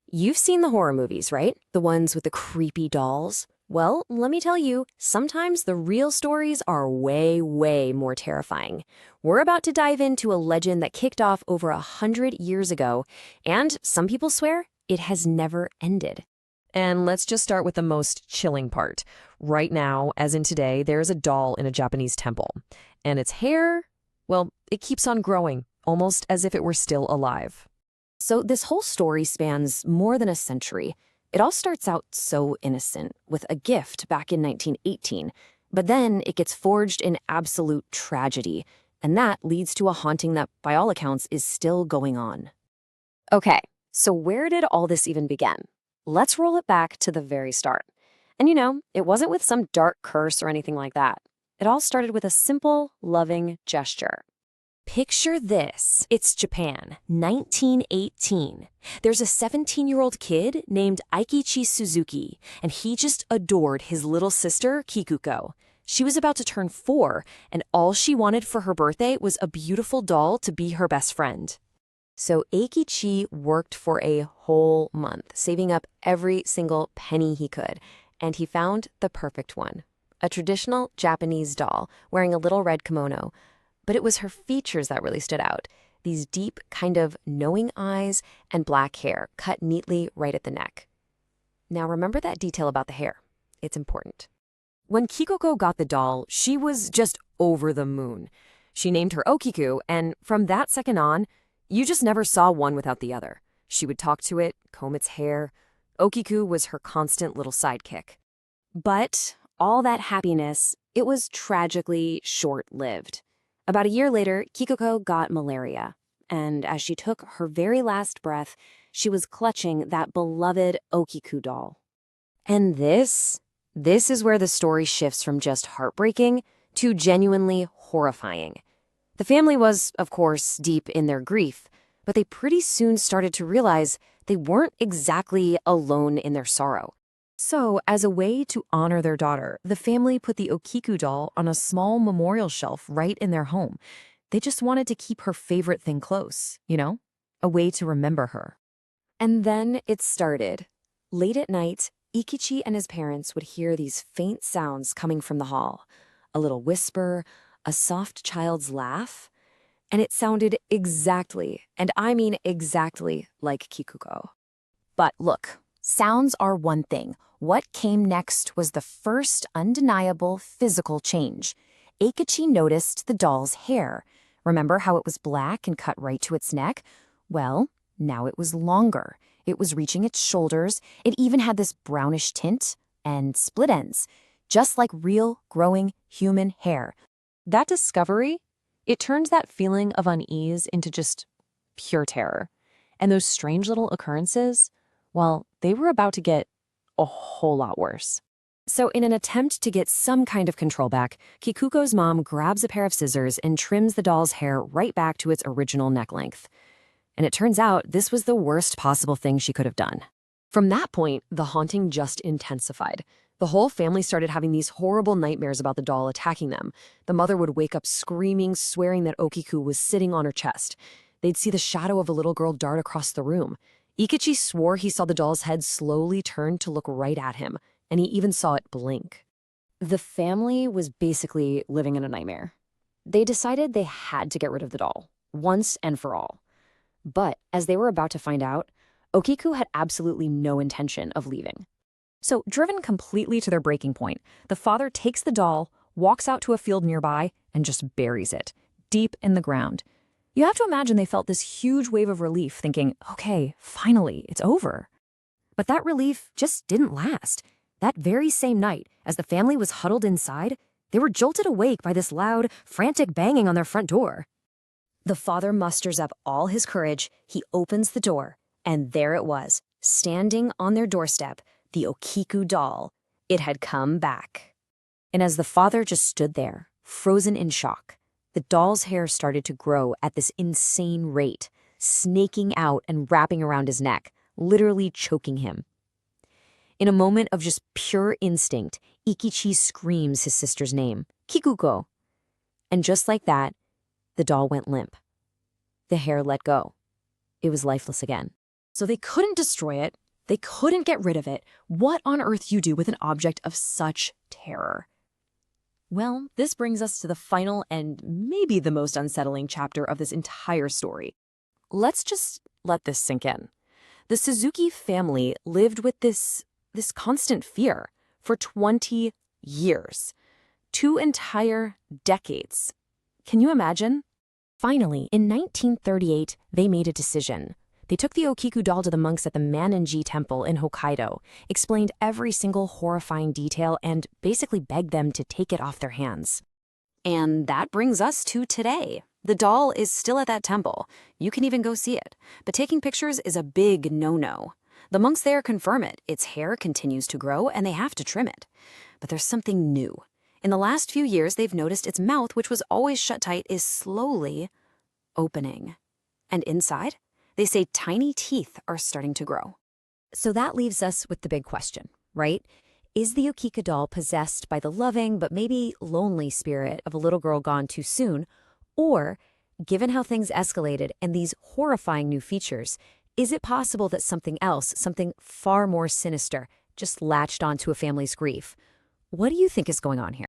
You've seen the horror movies, right? The ones with the creepy dolls? Well, let me tell you, sometimes the real stories are way, way more terrifying. We're about to dive into a legend that kicked off over 100 years ago, and some people swear it has never ended. And let's just start with the most chilling part. Right now, as in today, there's a doll in a Japanese temple. And its hair, well, it keeps on growing, almost as if it were still alive. So this whole story spans more than a century. It all starts out so innocent, with a gift back in 1918. But then it gets forged in absolute tragedy. And that leads to a haunting that, by all accounts, is still going on. Okay, so where did all this even begin? Let's roll it back to the very start. And it wasn't with some dark curse or anything like that. It all started with a simple, loving gesture. Picture this. It's Japan, 1918. There's a 17-year-old kid named Aikichi Suzuki, and he just adored his little sister, Kikuko. She was about to turn 4, and all she wanted for her birthday was a beautiful doll to be her best friend. So Aikichi worked for a whole month, saving up every single penny he could, and he found the perfect one. A traditional Japanese doll wearing a little red kimono. But it was her features that really stood out. These deep, kind of knowing eyes and black hair cut neatly right at the neck. Now remember that detail about the hair. It's important. When Kikoko got the doll, she was just over the moon. She named her Okiku, and from that second on, you just never saw one without the other. She would talk to it, comb its hair. Okiku was her constant little sidekick. But all that happiness, it was tragically short-lived. About a year later, Kikoko got malaria, and as she took her very last breath, she was clutching that beloved Okiku doll. And this is where the story shifts from just heartbreaking to genuinely horrifying. The family was, of course, deep in their grief, but they pretty soon started to realize they weren't exactly alone in their sorrow. So, as a way to honor their daughter, the family put the Okiku doll on a small memorial shelf right in their home. They just wanted to keep her favorite thing close, a way to remember her. And then it started. Late at night, Ikichi and his parents would hear these faint sounds coming from the hall. A little whisper, a soft child's laugh. And it sounded exactly, and I mean exactly, like Kikuko. But look, sounds are one thing. What came next was the first undeniable physical change. Eikichi noticed the doll's hair. Remember how it was black and cut right to its neck? Well, now it was longer. It was reaching its shoulders. It even had this brownish tint and split ends, just like real, growing human hair. That discovery, it turned that feeling of unease into just pure terror. And those strange little occurrences, well, they were about to get a whole lot worse. So in an attempt to get some kind of control back, Kikuko's mom grabs a pair of scissors and trims the doll's hair right back to its original neck length. And it turns out this was the worst possible thing she could have done. From that point, the haunting just intensified. The whole family started having these horrible nightmares about the doll attacking them. The mother would wake up screaming, swearing that Okiku was sitting on her chest. They'd see the shadow of a little girl dart across the room. Ikichi swore he saw the doll's head slowly turn to look right at him, and he even saw it blink. The family was basically living in a nightmare. They decided they had to get rid of the doll, once and for all. But as they were about to find out, Okiku had absolutely no intention of leaving. So, driven completely to their breaking point, the father takes the doll, walks out to a field nearby, and just buries it, deep in the ground. You have to imagine they felt this huge wave of relief, thinking, okay, finally, it's over. But that relief just didn't last. That very same night, as the family was huddled inside, they were jolted awake by this loud, frantic banging on their front door. The father musters up all his courage, he opens the door, and there it was, standing on their doorstep, the Okiku doll. It had come back. And as the father just stood there, frozen in shock, the doll's hair started to grow at this insane rate, snaking out and wrapping around his neck, literally choking him. In a moment of just pure instinct, Ikichi screams his sister's name, Kikuko. And just like that, the doll went limp. The hair let go. It was lifeless again. So they couldn't destroy it. They couldn't get rid of it. What on earth do you do with an object of such terror? Well, this brings us to the final and maybe the most unsettling chapter of this entire story. Let's just let this sink in. The Suzuki family lived with this constant fear for 20 years. 2 entire decades. Can you imagine? Finally, in 1938, they made a decision. They took the Okiku doll to the monks at the Maninji Temple in Hokkaido, explained every single horrifying detail, and basically begged them to take it off their hands. And that brings us to today. The doll is still at that temple. You can even go see it. But taking pictures is a big no-no. The monks there confirm it. Its hair continues to grow, and they have to trim it. But there's something new. In the last few years, they've noticed its mouth, which was always shut tight, is slowly opening. And inside, they say tiny teeth are starting to grow. So that leaves us with the big question, right? Is the Okiku doll possessed by the loving but maybe lonely spirit of a little girl gone too soon? Or, given how things escalated and these horrifying new features, is it possible that something else, something far more sinister, just latched onto a family's grief? What do you think is going on here?